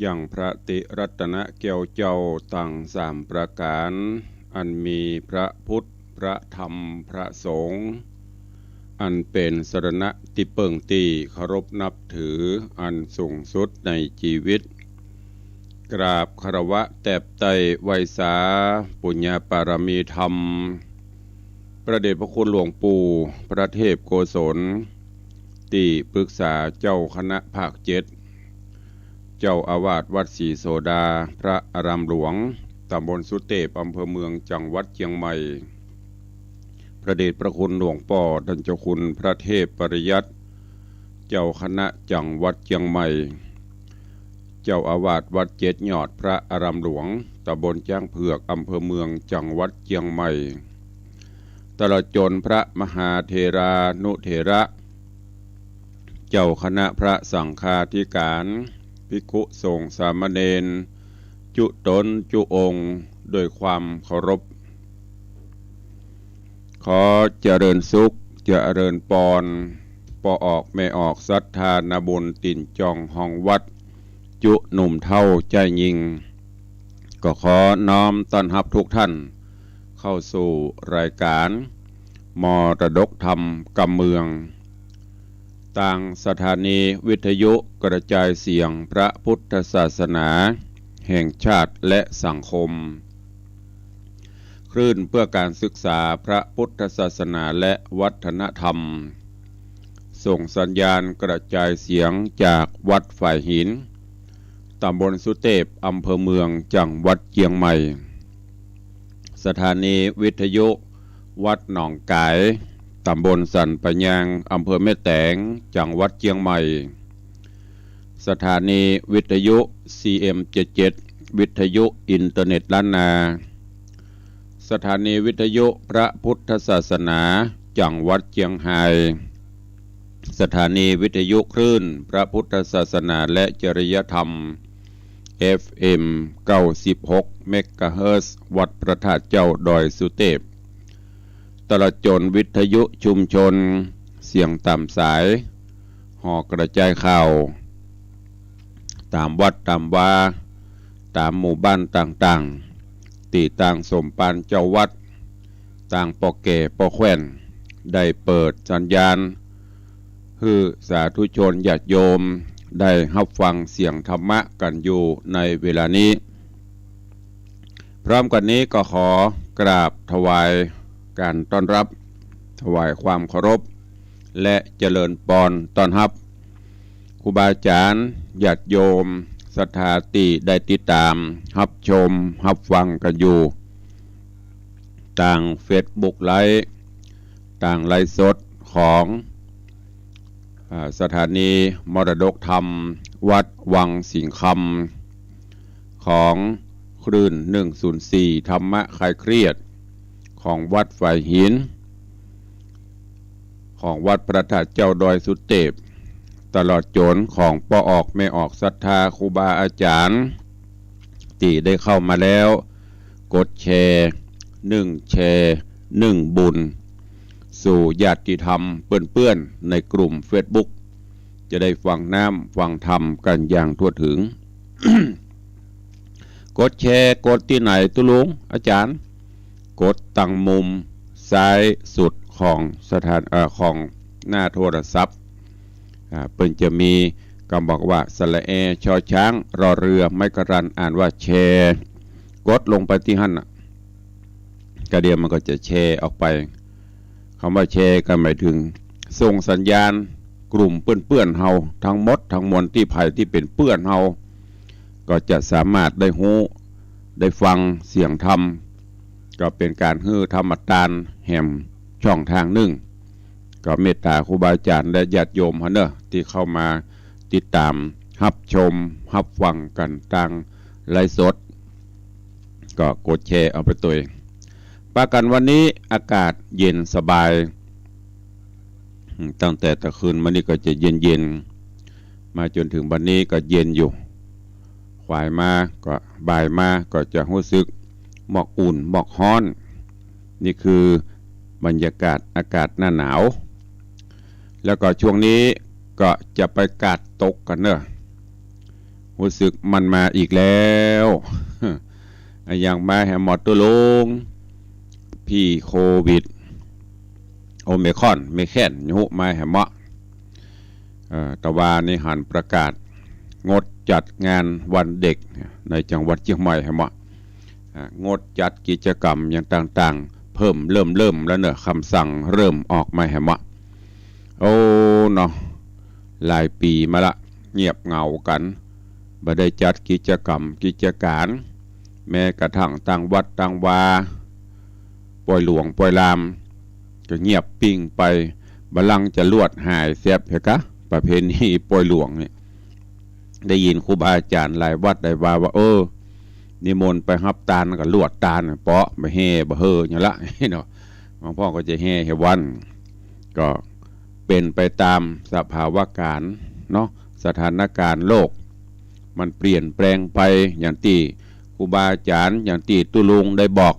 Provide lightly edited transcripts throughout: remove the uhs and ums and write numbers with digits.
อย่างพระติรัตนเกี่ยวเจ้าตั้งสามประการอันมีพระพุทธพระธรรมพระสงฆ์อันเป็นสรณะที่เปิ่งตีเคารพนับถืออันสูงสุดในชีวิตกราบคารวะแตบไตไวสาปุญญาปารมีธรรมพระเดชพระคุณหลวงปู่พระเทพโกศลที่ปรึกษาเจ้าคณะภาคเจ็ดเจ้าอาวาสวัดศรีโสดาพระอารามหลวงตำบลสุเทพอำเภอเมืองจังหวัดเชียงใหม่พระเดชพระคุณหลวงพ่อท่านเจ้าคุณพระเทพปริยัติเจ้าคณะจังหวัดเชียงใหม่เจ้าอาวาสวัดเจ็ดยอดพระอารามหลวงตำบลจ้างเผือกอำเภอเมืองจังหวัดเชียงใหม่ตลอดจนพระมหาเถรานุเถระเจ้าคณะพระสังฆาธิการภิกขุสงฆ์สามเณรจุตนจุองค์โดยความเคารพขอเจริญสุขเจริญปอนปอออกไม่ออกศรัทธานาบุญติ่นจองห้องวัดจุหนุ่มเท่าใจยิงก็ขอน้อมต้อนรับทุกท่านเข้าสู่รายการมรดกธรรมกำเมืองต่างสถานีวิทยุกระจายเสียงพระพุทธศาสนาแห่งชาติและสังคมคลื่นเพื่อการศึกษาพระพุทธศาสนาและวัฒนธรรมส่งสัญญาณกระจายเสียงจากวัดฝ่ายหินตำบลสุเทพอำเภอเมืองจังหวัดเชียงใหม่สถานีวิทยุวัดหนองกายตำบลสันปะยางอำเภอแม่แตงจังหวัดเชียงใหม่สถานีวิทยุ CM77 วิทยุอินเทอร์เน็ตล้านนาสถานีวิทยุพระพุทธศาสนาจังหวัดเชียงรายสถานีวิทยุคลื่นพระพุทธศาสนาและจริยธรรม FM 96 เมกะเฮิรตซ์วัดพระธาตุเจ้าดอยสุเทพตลอดจนวิทยุชุมชนเสียงตามสายห่อกระจายข่าวตามวัดตามวาตามหมู่บ้านต่างๆตีต่างสมปานเจ้าวัดต่างปอแก่ปอแคว้นได้เปิดสัญญาณฮือสาธุชนญาติโยมได้รับฟังเสียงธรรมะกันอยู่ในเวลานี้พร้อมกันนี้ก็ขอกราบถวายการต้อนรับถวายความเคารพและเจริญปอนต้อนรับครูบาอาจารย์ญาติโยมศรัทธาติได้ติดตามรับชมรับฟังกันอยู่ต่างเฟซบุ๊กไลฟ์ต่างไลฟ์สดของสถานีมรดกธรรมวัดวังสิงคำของคลื่น104ธรรมะคลายเครียดของวัดฝ่ายหินของวัดพระธาตุเจ้าดอยสุเทพตลอดจนของปอออกไม่ออกศรัทธาครูบาอาจารย์ที่ได้เข้ามาแล้วกดแชร์1แชร์1บุญสู่ญาติธรรมเปื้อนๆในกลุ่ม Facebook จะได้ฟังน้ำฟังธรรมกันอย่างทั่วถึง กดแชร์กดที่ไหนตุลุงอาจารย์กดตั้งมุมซ้ายสุดของของหน้าโทรศัพท์เพิ่นจะมีคำบอกว่าสระแอชอช้างรอเรือไม่กระรันอ่านว่าแชร์กดลงไปที่หั่นกระเดียมันก็จะแชร์ออกไปคำว่าแชร์ก็หมายถึงส่งสัญญาณกลุ่มเพื่อนๆเฮาทั้งหมดทั้งมวลที่ภัยที่เป็นเพื่อนเฮาก็จะสามารถได้ฮู้ได้ฟังเสียงธรรมก็เป็นการฮื้อธรรมทานแห่มช่องทางหนึ่งก็เมตตาครูบาอาจารย์และญาติโยมเนอะที่เข้ามาติดตามรับชมรับฟังกันทางไลฟ์สดก็กดแชร์เอาไปตัวเองประกันวันนี้อากาศเย็นสบายตั้งแต่ตะคืนมานี้ก็จะเย็นมาจนถึงวันนี้ก็เย็นอยู่ขวายมาก็บ่ายมาก็จะรู้สึกหมอกอุ่นหมอกร้อนนี่คือบรรยากาศอากาศหน้าหนาวแล้วก็ช่วงนี้ก็จะไปกาดตกกันเนอะ ฝ รู้สึกมันมาอีกแล้วอย่างมาแหมหมดตัวลงพี่โควิดโอเมคอนไม่แค่นยุมาแหมะตะวันในหันประกาศงดจัดงานวันเด็กในจังหวัดเชียงใหม่แหมะงดจัดกิจกรรมอย่างต่างๆเพิ่มเริ่มแล้วเนอะคำสั่งเริ่มออกมาแหมะโอ้เนาะหลายปีมาละเงียบเหงากันบ่ได้จัดกิจกรรมกิจการแม้กระทั่งต่างวัดต่างวาปล่อยหลวงปล่อยลามก็เงียบปิ้งไปบัลลังจะลวดหายแซบเหรอกะประเพณีปล่อยหลวงเนี่ยได้ยินครูบาอาจารย์หลายวัดหลายว่านิมนต์ไปฮับตาลกับลวดตาลเปาะไปแห่บ่เฮออย่างละเนาะหลวงพ่อก็จะแห่ให้วันก็เป็นไปตามสภาวะการเนาะสถานการณ์โลกมันเปลี่ยนแปลงไปอย่างที่ครูบาอาจารย์อย่างที่ตุลุงได้บอก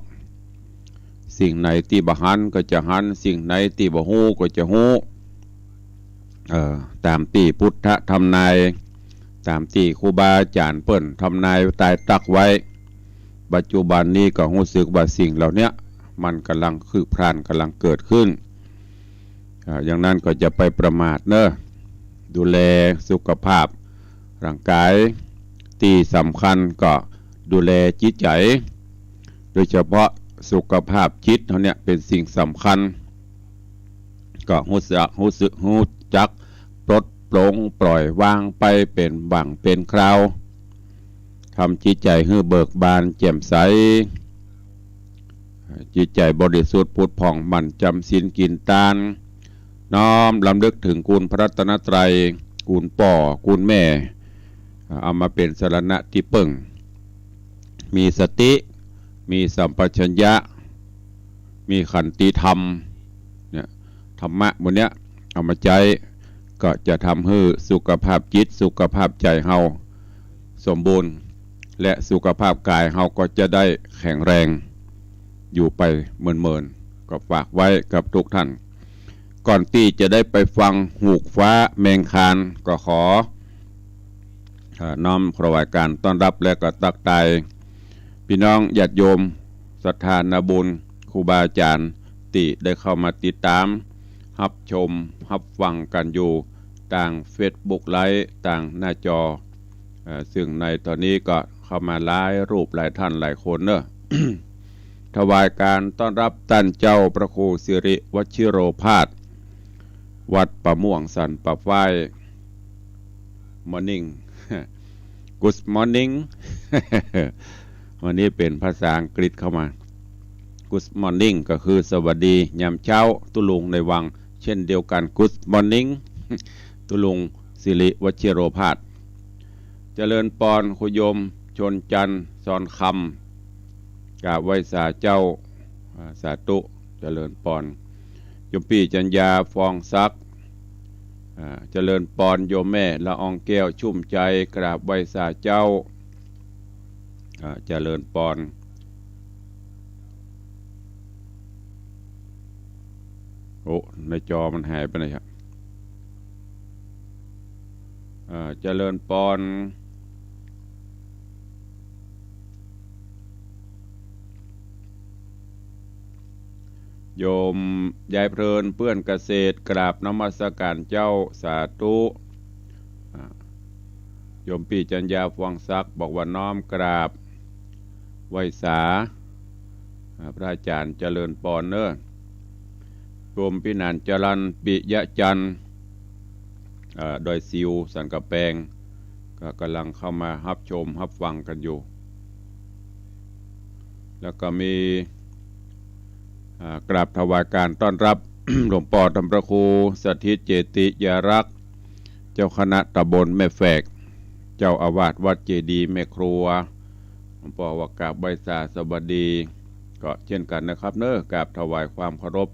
สิ่งไหนที่บ่หันก็จะหันสิ่งไหนที่บ่ฮู้ก็จะฮู้ตามที่พุทธทำนายตามที่ครูบาอาจารย์เปิ้นทำนายตายตักไว้ปัจจุบันนี้ก็รู้สึกว่าสิ่งเหล่านี้มันกำลังคืบคลานกำลังเกิดขึ้นอย่างนั้นก็จะไปประมาทเนอะดูแลสุขภาพร่างกายที่สำคัญก็ดูแลจิตใจโดยเฉพาะสุขภาพจิตเท่านี้เป็นสิ่งสำคัญก็รู้จักปลดปลงปล่อยวางไปเป็นบังเป็นคราวทำจิตใจให้เบิกบานแจ่มใสจิตใจบริสุทธิ์ผุดผ่องมันจำศีลกินทานน้อมลำลึกถึงคุณพระรัตนตรัยคุณพ่อคุณแม่เอามาเป็นสรณะที่พึ่งมีสติมีสัมปชัญญะมีขันติธรรมเนี่ยธรรมะบนเนี้ยเอามาใจก็จะทำให้สุขภาพจิตสุขภาพใจเฮาสมบูรณ์และสุขภาพกายเฮาก็จะได้แข็งแรงอยู่ไปเมินๆก็ฝากไว้กับทุกท่านก่อนที่จะได้ไปฟังหูกฟ้าแมงคานก็ขอน้อมถวายการต้อนรับและก็ตักทายพี่น้องญาติโยมศรัทธานาบุญครูบาอาจารย์ที่ได้เข้ามาติดตามรับชมรับฟังกันอยู่ต่าง Facebook ไลฟ์ต่างหน้าจอซึ่งในตอนนี้ก็เข้ามาหลายรูปหลายท่านหลายคนเนอะ ถวายการต้อนรับท่านเจ้าพระครูสิริวชิโรภาสวัดประม่วงสันป่าฝ้าย Morning Good morning วันนี้เป็นภาษาอังกฤษเข้ามา Good morning ก็คือสวัสดียามเช้าตุลุงในวังเช่นเดียวกัน Good morning ตุลุงสิริวชิโรภาสเจริญปอนคุยมชนจันทร์สอนคำกราบไหว้สาเจ้าสาธุเจริญปอนโยมพี่จัญญาฟองซักเจริญปอนโยมแม่ละอองแก้วชุ่มใจกราบไหว้สาเจ้าเจริญปอนโอ้ในจอมันหายไปไหนครับเจริญปอนโยมยายเพลินเพื่อนเกษตรกราบนมัสการเจ้าสาธุโยมปีจัญญาฟวงศักดิ์บอกว่าน้อมกราบไหว้สาพระอาจารย์เจริญปอนเนอร์โยมพินันจรันปิยะจันทร์โดยซิวสันกะแปงก็กำลังเข้ามารับชมรับฟังกันอยู่แล้วก็มีกราบถวายการต้อนรับ หลวงพ่อธรรมพระครูสถิตเจติยารักษ์เจ้าคณะตำบลแม่แฝกเจ้าอาวาสวัดเจดีย์แม่ครัวหลวงพ่อว่ากราบใบสาสวัสดีก็เช่นกันนะครับเนอะกราบถวายความเคารพ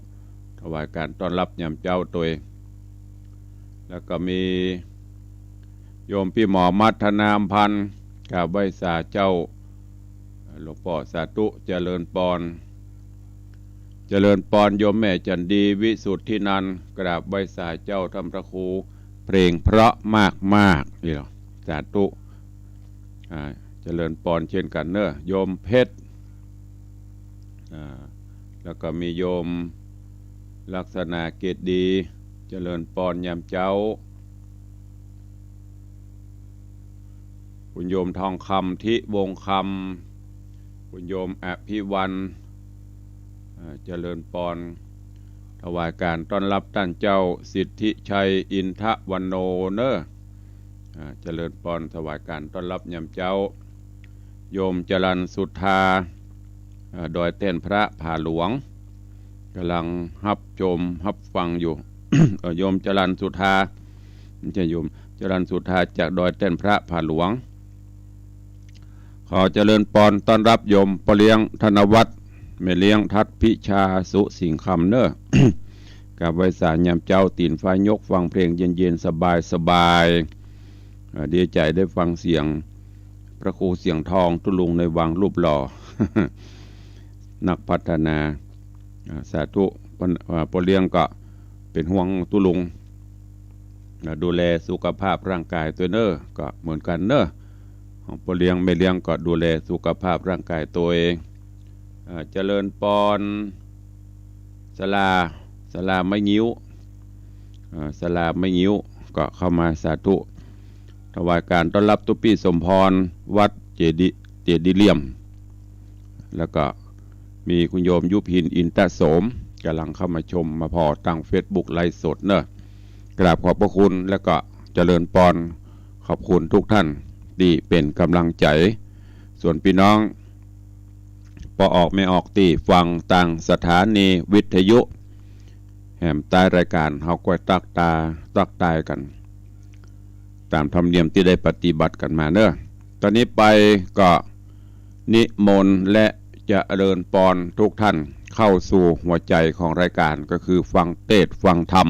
ถวายการต้อนรับยามเจ้าตัวเองแล้วก็มีโยมพี่หมอมัทนามพันธ์กราบใบสาเจ้าหลวงพ่อสาธุเจริญปอนเจริญปอนโยมแม่จันดีวิสุทธินันท์กราบใบสาเจ้าธรรมพระครูเพลงเพราะมากนี่หรอสาธุ เจริญปอนเช่นกันเนอะโยมเพชรแล้วก็มีโยมลักษณะเกตดีเจริญปอนยามเจ้าคุณโยมทองคำทิวงคำคุณโยมอภิวันเจริญปอนถวายการต้อนรับท่านเจ้าสิทธิชัยอินทวันโนเนอะเจริญปอนถวายการต้อนรับยามเจ้าโยมจรัญสุธาดอยเต้นพระผาหลวงกำลังฮับชมฮับฟังอยู่ โยมจรัญสุธาไม่ใช่โยมจรัญสุธาจากดอยเต้นพระผาหลวงขอเจริญปอนต้อนรับโยมปเลี้ยงธนวัฒน์แม่เลี้ยงทัดพิชาสุสิงคำเนอะ กับไวสารยามเจ้าตีนฟ้ายกฟังเพลงเย็นๆสบายดีใจได้ฟังเสียงพระครูเสียงทองตุลุงในวังรูปหล่อ นักพัฒนาสาธุปเลี้ยงก็เป็นห่วงตุลุงดูแลสุขภาพร่างกายตัวเนอะก็เหมือนกันเนอะของปเลี้ยงไม่เลี้ยงก็ดูแลสุขภาพร่างกายตัวเองเจริญปอนสลาไม่งิ้วสลาไม่งิ้วก็เข้ามาสาธุถวายการต้อนรับตุปีสมพรวัดเจดีเลี่ยมแล้วก็มีคุณโยมยุพินอินตโสมกำลังเข้ามาชมมาพอตั้ง Facebook ไลฟ์สดเนอะกราบขอบพระคุณแล้วก็เจริญปอนขอบคุณทุกท่านที่เป็นกำลังใจส่วนพี่น้องพอออกไม่ออกตีฟังต่างสถานีวิทยุแหมใต้รายการเฮาก็ตักตายกันตามธรรมเนียมที่ได้ปฏิบัติกันมาเนอะตอนนี้ไปก็นิมนต์และจะเจริญปอนทุกท่านเข้าสู่หัวใจของรายการก็คือฟังเทศน์ฟังธรรม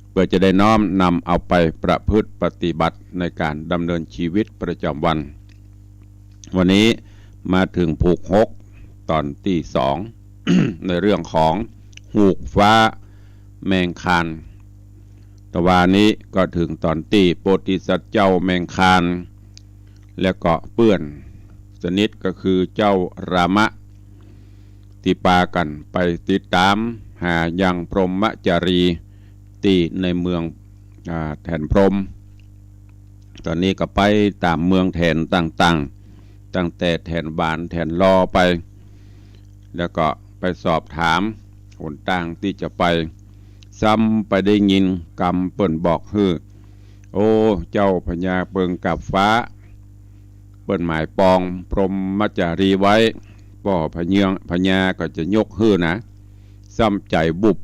เพื่อจะได้น้อมนำเอาไปประพฤติปฏิบัติในการดำเนินชีวิตประจำวัน วันนี้มาถึงผูกหกตอนที่สอง ในเรื่องของหูกฟ้าแมงคานตะวันนี้ก็ถึงตอนที่โพธิสัตว์เจ้าแมงคานแล้วก็เปื้อนสนิทก็คือเจ้ารามะที่ปากันไปติดตามหายังพรหมจารีที่ในเมืองแถนพรหมตอนนี้ก็ไปตามเมืองแถนต่างๆตั้งแต่แถนบานแถนรอไปแล้วก็ไปสอบถามหนทางที่จะไปซ้ำไปได้ยินกำเปิ่นบอกโอ้เจ้าพญาเปิงกับฟ้าเปิ่นหมายปองพรหมจารีไว้ป่อพญาก็จะยกนะซ้ำใจบุบ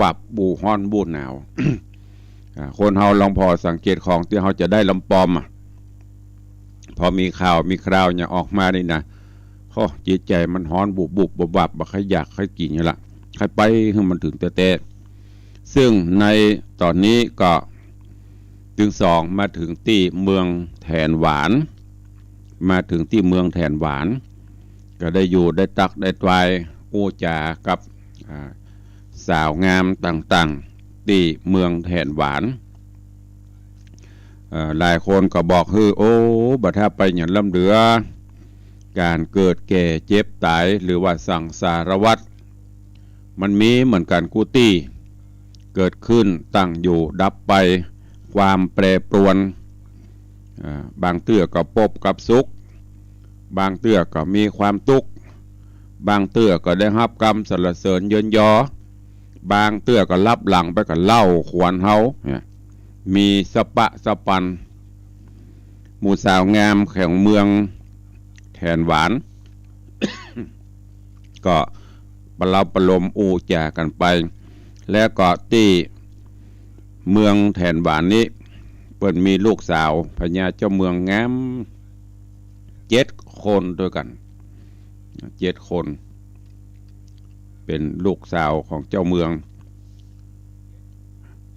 บับบูฮ้อนบูหนาว คนเฮาลองพอสังเกตของที่เฮาจะได้ลำปอมพอมีข่าวมีคราวเนี่ยออกมานี่นะจิตใจมันฮ้อนบุบบับบักขยักขกินนี่ละใครไปให้มันถึงแต่ซึ่งในตอนนี้ก็ถึงสองมาถึงที่เมืองแถนหวานมาถึงที่เมืองแถนหวานก็ได้อยู่ได้ตักได้ตวายอู้จากับสาวงามต่างๆที่เมืองแถนหวานหลายคนก็บอกโอ้บัดถ้าไปอย่างลำเหลือการเกิดแก่เจ็บตายหรือว่าสังสารวัฏมันมีเหมือนกันกุฏิเกิดขึ้นตั้งอยู่ดับไปความแปรปรวนบางเตื้อก็พบกับสุขบางเตื้อก็มีความทุกข์บางเตื้อก็ได้รับกรรมสรรเสริญเยินยอบางเตื้อก็รับหลังไปกับเล่าขวนเฮามีสปันหมู่สาวงามแข่งเมืองแถนหวาน ก็ประโลมอูแจกันไปแล้วก็ที่เมืองแถนหวานนี้เปิดมีลูกสาวพญาเจ้าเมืองงาม7 คนด้วยกัน7 คนเป็นลูกสาวของเจ้าเมือง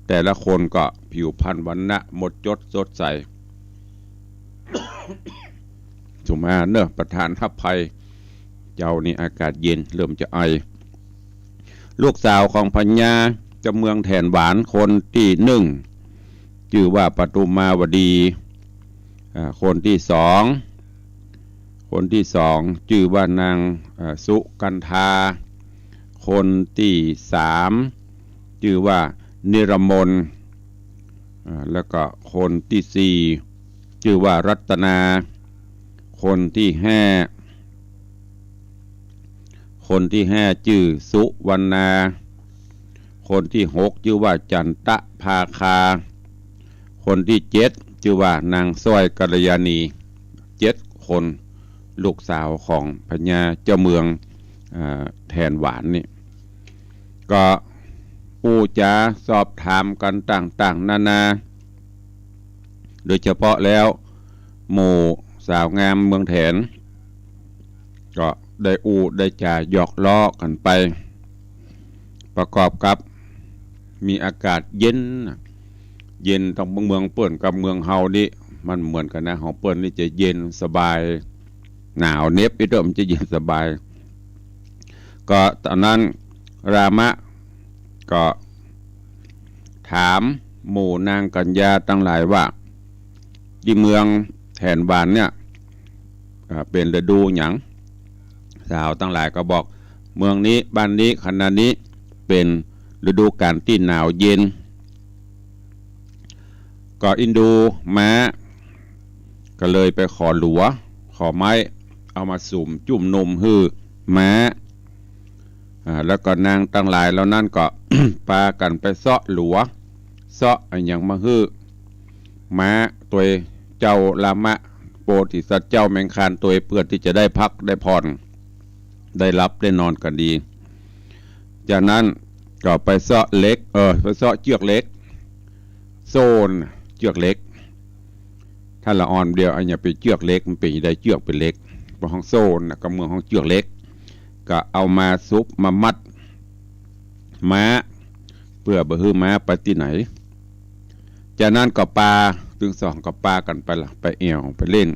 แต่ละคนก็ผิวพรรณวรรณะหมดจดสดใส สุมาเนอะประธานทัพภัยเจ้านี่อากาศเย็นเริ่มจะไอลูกสาวของพญาเจ้าเมืองแถนหวานคนที่1ชื่อว่าปทุมมาวดี คนที่สองชื่อว่านางสุกันธาคนที่สามชื่อว่านิรมนแล้วก็คนที่สี่ชื่อว่ารัตนาคนที่ห้าชื่อสุวรรณาคนที่หกชื่อว่าจันตะภาคาคนที่เจ็ดชื่อว่านางสร้อยกัลยาณี7 คนลูกสาวของพญาเจ้าเมืองแทนหวานนี่ก็ปูจาสอบถามกันต่างๆนานาโดยเฉพาะแล้วหมู่สาวงามเมืองแถนก็ได้จ่าหยอกล้อกันไปประกอบกับมีอากาศเย็นตรงเมืองเปิ่นกับเมืองเฮานี่มันเหมือนกันนะของเปิ่นนี่จะเย็นสบายหนาวเน็บอีเดิมจะเย็นสบายก็ตอนนั้นรามะก็ถามหมู่นางกัญญาตั้งหลายว่าที่เมืองแถนหวานเนี่ยเป็นฤดูหยังสาวตั้งหลายก็บอกเมืองนี้บ้านนี้ขณะนี้เป็นฤดูกาลที่หนาวเย็นก็อินดูม้าก็เลยไปขอหลัวขอไม้เอามาสุ่มจุ่มนมฮื้อม้าแล้วก็นางตั้งหลายแล้วนั่นก็ พากันไปเซาะหลัวเซาะอย่างมาฮื้อม้าตัวเจ้าลามะโปธิสัตว์เจ้าแมงคานตัวเพื่อที่จะได้พักได้ผ่อนได้รับได้นอนกันดีจากนั้นก็ไปเซาะเล็กไปเซาะเชือกเล็กโซนเชือกเล็กถ้าละอ่อนเดียวอันนี้ไปเชือกเล็กมันเป็นได้เชือกเป็นเล็กพอห้องโซนกับเมืองห้องเชือกเล็กก็เอามาซุปมามัดม้าเพื่อบ่ฮื้อม้าไปที่ไหนจากนั้นก็ปลาถึงสองก็ปลากันไปละไปเอวไปเล่น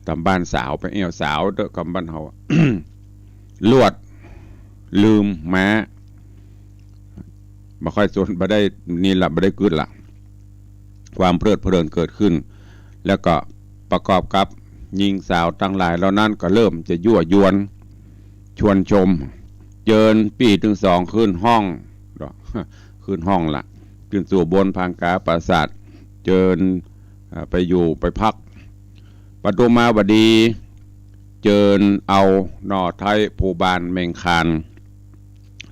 ตามบ้านสาวไปเอวสาวเด้อกับบ้านเฮา ลวดลืมม้าบ่ค่อยสนบ่ได้นี่ละบ่ได้กึดละความเพลิดเพลินเกิดขึ้นแล้วก็ประกอบกับหญิงสาวตั้งหลายแล้วนั้นก็เริ่มจะยั่วยวนชวนชมเจิญปีถึง2ขึ้นห้องขึ้นห้องละขึ้นสู่บนพังกาปราสาทเจิญไปอยู่ไปพักปฐุมาวดีเจิญเอาหน่อไทยภูบาลเมงคาน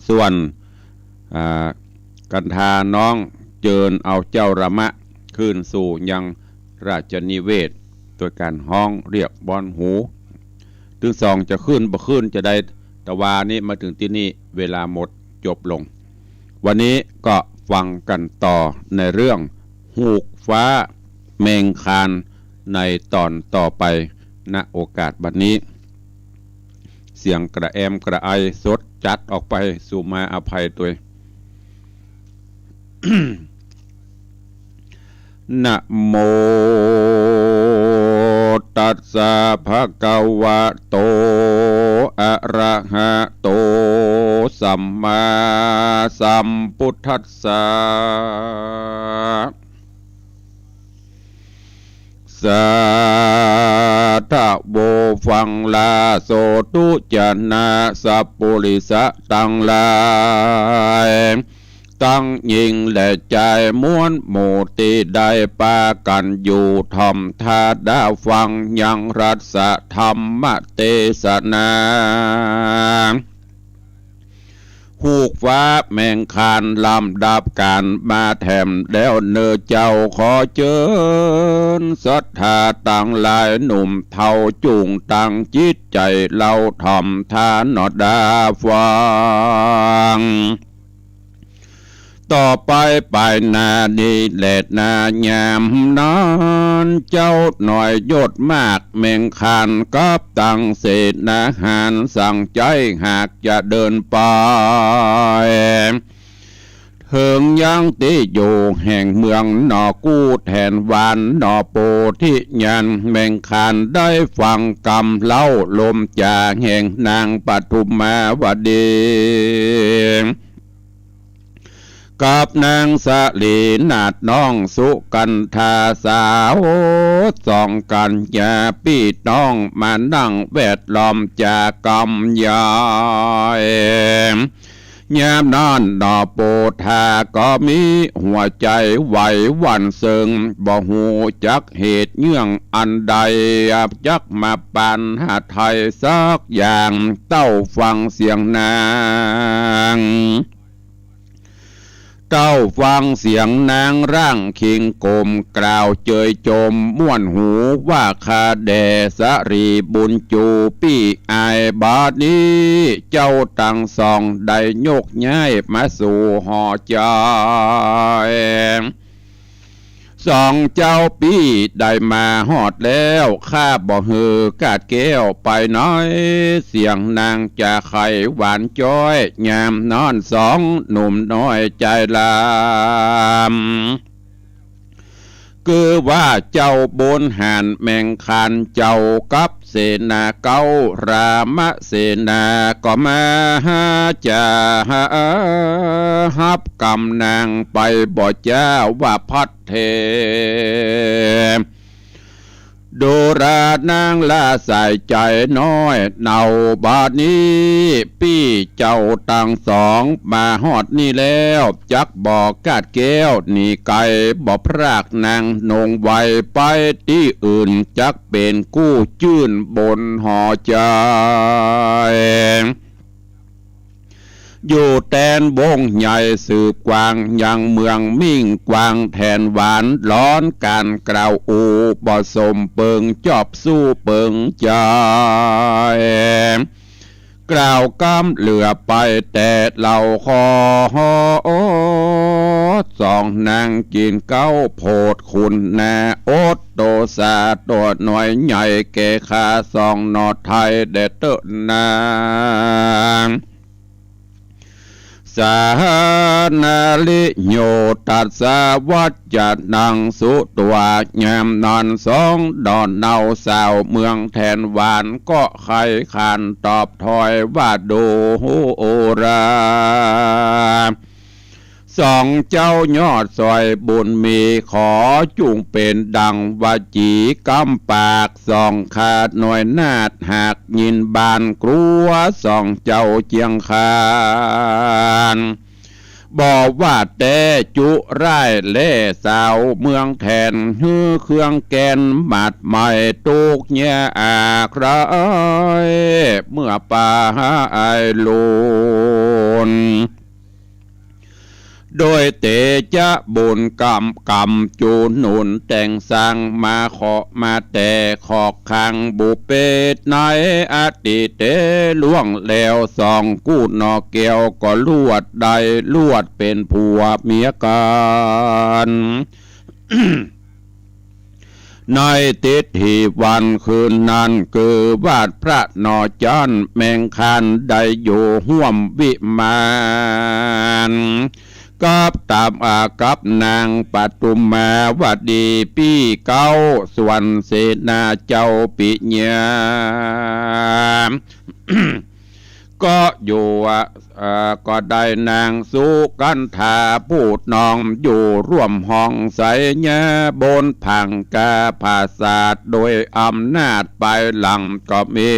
ส่วนกันทาน้องเจิญเอาเจ้ารามะขึ้นสู่ยังราชนิเวศโดยการห้องเรียกบอนหูถึง2จะขึ้นบ่ขึ้นจะได้ตะวานี้มาถึงที่นี่เวลาหมดจบลงวันนี้ก็ฟังกันต่อในเรื่องหูกฟ้าเมงคานในตอนต่อไปณโอกาสบัดนี้เสียงกระแอมกระไอสดจัดออกไปสู่มาอภัยตัว นะโมตัสสะภะคะวะโตอะระหะโตสัมมาสัมพุทธัสสะสาธะโวฟังลาโสตุจนะสัพปุริสะตังลายตั้งยิงและใจม้วนหมู่ที่ได้ปากันอยู่ทอมทาดาฟังยังรัสธรรมเทศนาหูกฟ้าแมงคานลำดับการมาแถมแล้วเนื้อเจ้าขอเชิญศรัทธาต่างหลายหนุ่มเท่าจุงตั้งจิตใจเราทอมทานอดาฟังต่อไปไปนาดีแลดนายามนอนเจ้าหน่อยยดมากแมงคานกับตั้งเศษอาหารสั่งใจหากจะเดินไปเถิงยังติอยู่แห่งเมืองนอกู้แทนวานนอโปธิยันแมงคานได้ฟังกำเล่าลมจ่าแห่งนางปฐุมมาวดี กับนางสะลีนาดน้องสุกันทาสาวสองกันอย่าพี่น้องมานั่งแวดล้อมจากกำยายยามนอนดอโปธาก็มีหัวใจไหวหวั่นซึ้งบ่หูจักเหตุเงื่องอันใดจักมาปันหาไทยสักอย่างเต้าฟังเสียงนางเต้าฟังเสียงนางร่างคิงกลมกล่าวเจยจมม่วนหูว่าคาแดสรีบุญจูปี้อายบาดนี้เจ้าตั้งสองได้ยกย้ายมาสู่หอใจสองเจ้าปี้ได้มาหอดแล้วข้าบ่ฮือกาดแก้วไปน้อยเสียงนางจะไขหวานจ้อยยามนอนสองหนุ่มน้อยใจลามคือว่าเจ้าบนหานแมงคันเจ้ากับเสนาเก้ารามเสนาก็มาจะฮับกำนางไปบ่เจ้าว่าพัดเทดูรานางละใส่ใจน้อยเนาบาดนี้พี่เจ้าตั้งสองมาฮอดนี่แล้วจักบอกกาดแก้วนี่ไก่บ่พรากนางนงไวไปที่อื่นจักเป็นกู้จื้นบนหอใจอยู่แตนวงใหญ่สืบกวางยังเมืองมิ่งกวางแทนหวานร้อนการกล่าวอูบ่สมเปิงจอบสู้เปิงใจกล่าวกำเหลือไปแต่เราคอสองนางกินเก้าโพดคุณนาโอดโตสาตัวหน่อยใหญ่แก่ขาสองนอไทยเดเตนางสานาลิโยตัสสาวัจจะนังสุตัวงามนอนสองดอนเนาสาวเมืองแทนหวานก็ใครขานตอบถอยว่าดูโอราสองเจ้ายอดซอยบุญมีขอจุงเป็นดังวาจีกำปากสองขาดหน่วยนาดหากยินบานกลัวสองเจ้าเจียงคานบอกว่าแต่จุไร่เล่สาวเมืองแทนฮือเครื่องแกนหมัดใหม่ตุกเนียอาครายเมื่อป่าไอลูนโดยเตจะบุญกรรมจูหนุนแต่งสร้างมาขอมาแต่ขอกขังบุเปตในอดีตเตล่วงแล้วสองกู้นอเกียวก็ลวดใดลวดเป็นผัวเมียกันในติดหีวันคืนนั้นคือวาดพระนอจันแมงคันได้อยู่ห่วมวิมานกับตามอากับนางปัตุมาวดีพี่เก้าส่วนเสนาเจ้าปิญญา ก็อยู่ก็ได้นางสุกันธาพูดน้องอยู่ร่วมห้องใสญาบนผังกาภาษาโดยอำนาจไปหลังก็มี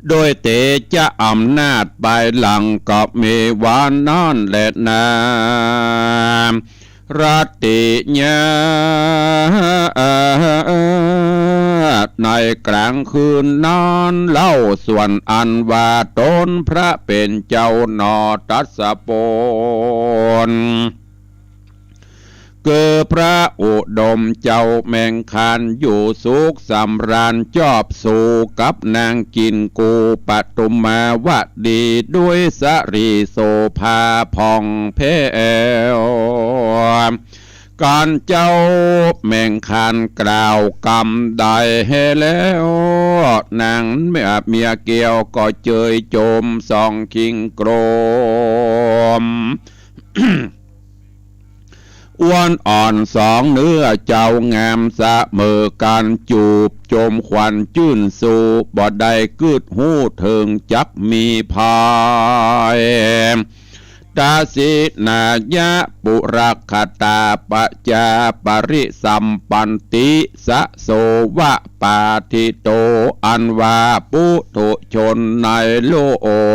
โดยเตจะอำนาจไปหลังก็มีวานนอนและนามรัตติญาในกลางคืนนอนเล่าส่วนอันว่าตนพระเป็นเจ้านอตัสสะโปนเกิดพระอุดมเจ้าแมงคันอยู่สุขสำราญจอบสู่กับนางกินกูปตุมาวดีด้วยสรีโสภาพองเพวการเจ้าแมงคันกล่าวกรรมได้แล้วนางเมียเกี่ยวก็เจยโจมสองคิงโกรม อ้วนอ่อนสองเนื้อเจ้างามสะเมอการจูบโจมควันจื่นสู่บ่ได้กึดหูถึงจักมีพาย ตาสินายะปุรักขตาปจาปริสัมปันติสะโสวะปาทิโตอันว่าปุถุชนในโล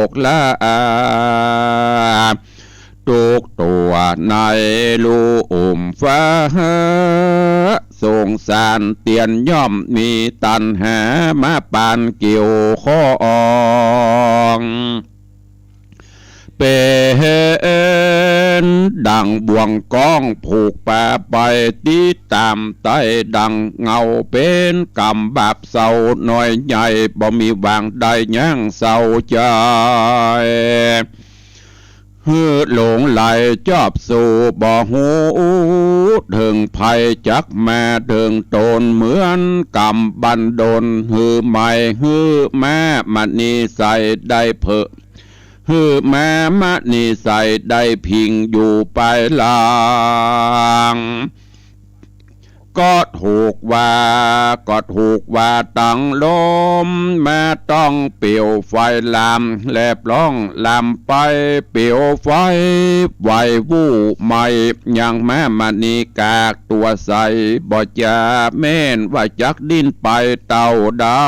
กละทุกตัวในลูฟ้าสงสารเตียนย่อมมีตัณหามาปานเกี่ยวข้องเป็นดังบ่วงก้องผูกป่าไปตีตามใต้ดังเงาเป็นกำบาปเศร้าหน่อยใหญ่บ่มีวางใดย่างเศร้าใจฮือหลงไหลจอบสู่บ่หูถึงภัยจักมาถึงตนเหมือนกำบันดลฮือไม่ฮือแม่มณีใส่ได้เผอฮือแม่มณีใส่ได้พิงอยู่ไปลางก็ถูกว่าตั้งลมแม่ต้องเปี่ยวไฟลามแลบล่องลามไปเปี่ยวไฟไหววู่ไม่ยังแม่มณีกากตัวใสบ่จะแม่นว่าจักดิ้นไปเต่าได้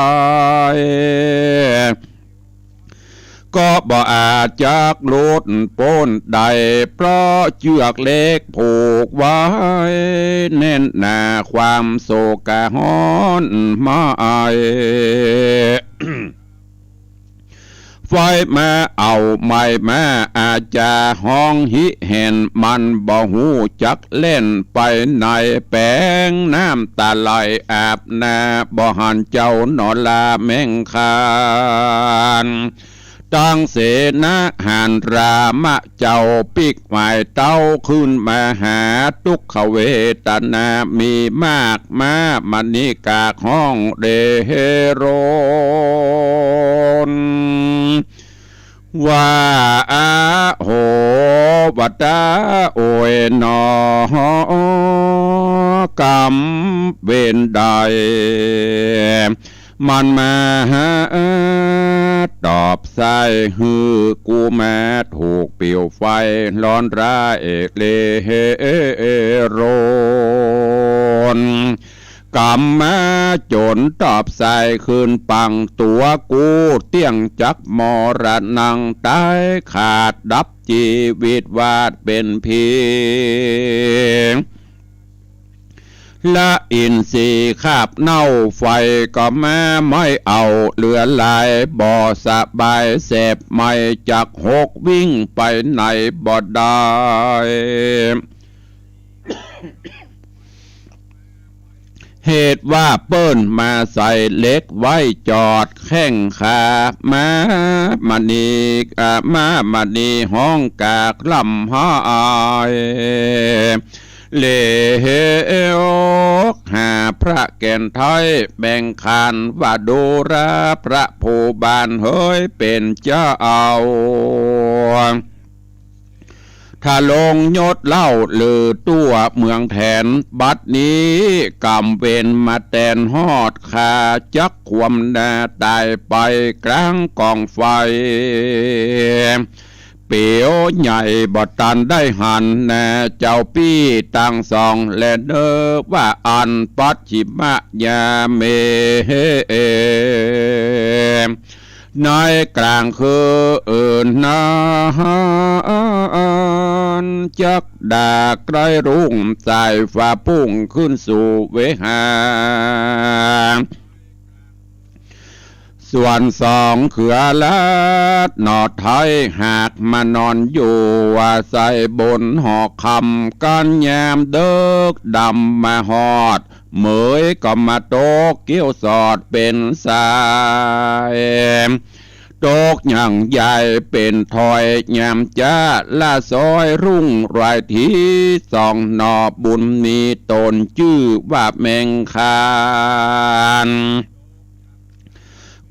ก็บ่อาจจักหลุดพ้นได้เพราะเชือกเล็กผูกไว้แน่นหนาความโศกฮ้อนมาไฟมาเอาไม่มาอาจจะห้องหิเห็นมันบ่หูจักเล่นไปในแปงน้ำตาไหลอาบนาบ่หันเจ้านอนลาแมงคานตั้งเสนาหานรามะเจ้าปิกหมายเต้าขึ้นมาหาทุกขเวทนามีมากมามณีกากห้องเดโรนว่าโหวัตาโอยนอกรรมเวนใดมันมาตอบใส่ฮือกูแม้ถูกเปลี่ยวไฟร้อนร้ายเลโรนกรรมมาจนตอบใส่คืนปังตัวกูเตี้ยงจักมรณังตายขาดดับชีวิตวาดเป็นเพียงละอินทรีย์คาบเน่าไฟก็แม้ไม่เอาเหลือลายบ่สบายเสพไม่จักหกวิ่งไปไหนบ่ได้เหตุว่าเปิ้นมาใส่เล็กไว้จอดแข้งขามณีห้องกากลำหายเลวหาพระแก่นไทยแบ่งคานว่าดูราพระผู้บานเฮ้ยเป็นเจ้าเอาถ้าลงยศเล่าลือตัวเมืองแทนบัดนี้กำเวนมาแตนฮอดคาจักความนาตายไปกลางกองไฟเปียวใหญ่บ่ตันได้หันแน่เจ้าปี้ตั้งสองและเด้อว่าอันปัจฉิมยาเมในกลางคือนาจักดาไกลรุ่งสายฟ้าพุ่งขึ้นสู่เวหาส่วนสองเขือลัดหนอดไทยหากมานอนอยู่ว่าใส่บนหอกคำกันแยมเดิกดำมาหอดเหมยก็มาโตกเกี้ยวสอดเป็นสายโตกอย่างใหญ่เป็นถอยยามจ้าละซอยรุ่งรายทีสองหนอบุญมีตนชื่อว่าแมงคาน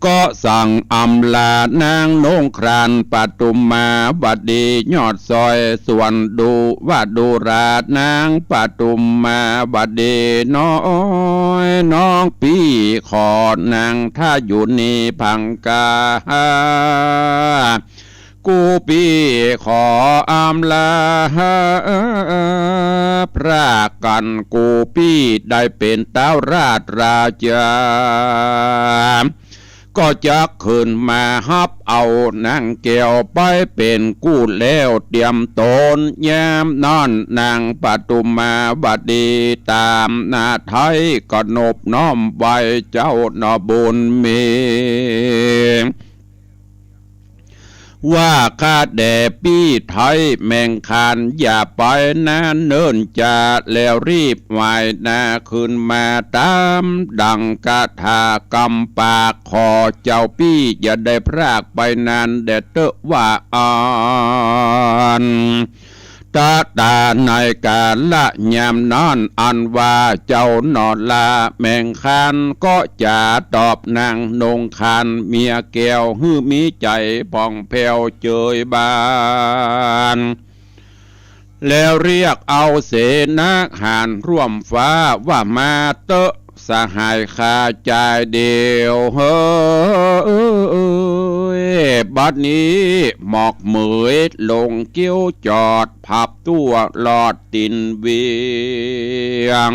ก็สั่งอำลานางนงครานปตุมมาบัดดียอดซอยส่วนดูว่าดูราดนางปตุมมาบัดดีน้อยน้องพี่ขอนางถ้าอยู่นี่พังกา กูปีขออำลาพระกันกูปีได้เป็นเต้าราชราชาก็จะขึ้นมาฮับเอานางแก้วไปเป็นกู้แล้วเตรียมตนยามนอนนางปฐุมาบดีตามนาไทยก็นบน้อมไว้เจ้าหนอบุญมีว่าข้าแด่พี่ไทยแมงคานอย่าไปนะเนิ่นจะแล้วรีบไหวนาขึ้นมาตามดังกาถากำปากขอเจ้าพี่อย่าได้พรากไปนานแด่เตอะว่าอ่อนตาในการละยามนอนอันว่าเจ้านอนลาแมงคันก็จะตอบนางนงคันเมียแก้วฮื้อมีใจผ่องแผ้วเจยบานแล้วเรียกเอาเสนาหารร่วมฟ้าว่ามาเตอะสหายขาใจเดียวเฮ้ยบัดนี้หมอกเหมยลงเกี้ยวจอดพับตัวหลอดตินเวียง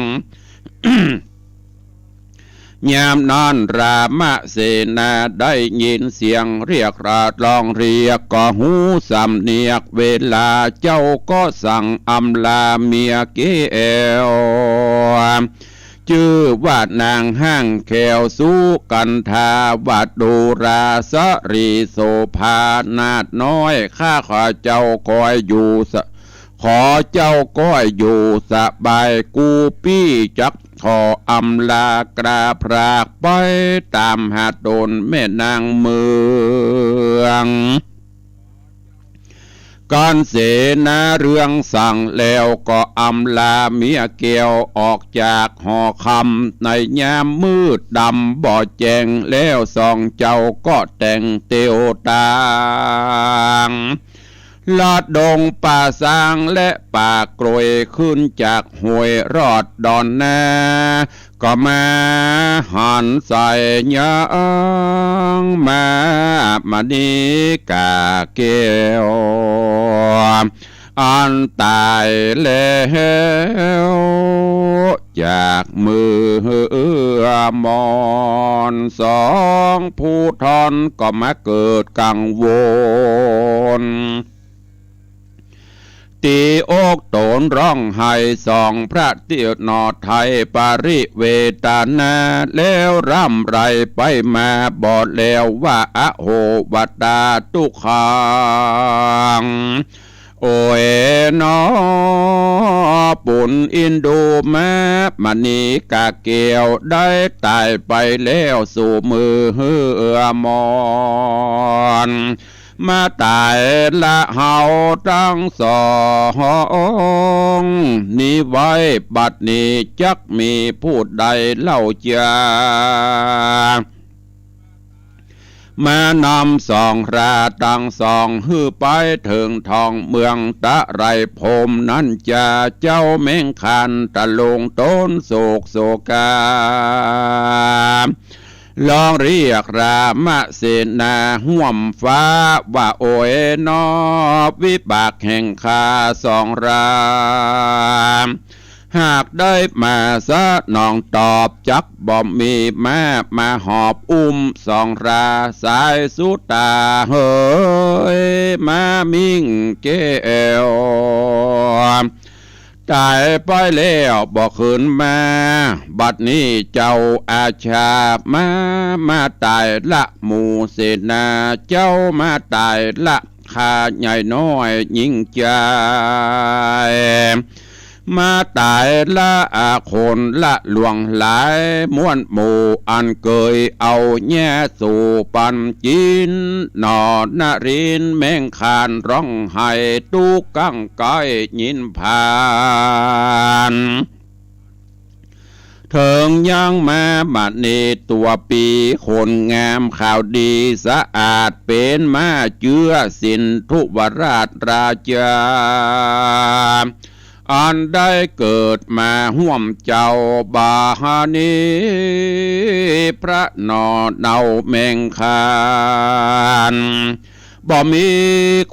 ยามนอนรามเสนาได้ยินเสียงเรียกราดลองเรียกก็หูสำเนียกเวลาเจ้าก็สั่งอำลาเมียเกลชื่อว่านางห้างแขวสู้กันทาวาดูราสรีโสภานาดน้อยข้าขอเจ้าคอยอยู่ขอเจ้าก้อยอยู่สบายกูปี้จักขออำลากราพรากไปตามหาดนแม่นางเมืองก่อนเสนาเรื่องสั่งแล้วก็อำลาเมียเกียวออกจากหอคำในยามมืดดำบ่แจงแล้วสองเจ้าก็แต่งเตียวตางลอดดงป่าสางและป่ากรวยขึ้นจากห้วยรอดดอนนาก็มาหันใส่ยางมาดีกาเกวอันตายแล้วจากมือมอนสองผู้ทอนก็มาเกิดกังวลตีอกโตนร้องไห้สองพระเตียนอไทยปาริเวตานาแล้วร่ำไรไปมาบอดแล้วว่าอโหวัตตาตุขังโอ้ยนอปุ่นอินดูมามณีกาเกียวได้ตายไปแล้วสู่มือเหือมอนมาตายละเฮาทั้งสองนี้ไว้บัดนี้จักมีผู้ใดเล่าจามานำสองราตังสองฮือไปถึงทองเมืองตะไรพรมนั้นจะเจ้าแม่งคันตะลงต้นโศกโศกาลองเรียกรามเสนาห่วมฟ้าว่าโอยนอวิบากแห่งคาสองรามหากได้มาซะน้องตอบจักบ่มาหอบอุ้มสองราสายสุตาเฮ้ยมามิ่งเกวตายไปแล้วบอกคืนมาบัดนี้เจ้าอาชามาตายละหมู่เสนาเจ้ามาตายละข้าใหญ่น้อยยิ่งใจมาตายละคนละหลวงหลายม้วนหมู่อันเกยเอาแย่สู่ปันจินนอนนรินแมงคานร้องไห้ตุกกังไกยินผ่านเถิงยังมาบัดนี้ตัวปีคนงามข่าวดีสะอาดเป็นมาเจือสินทุวราชราชาอันได้เกิดมาห่วมเจ้าบาหานีพระนอเนาแมงคาน บ่มี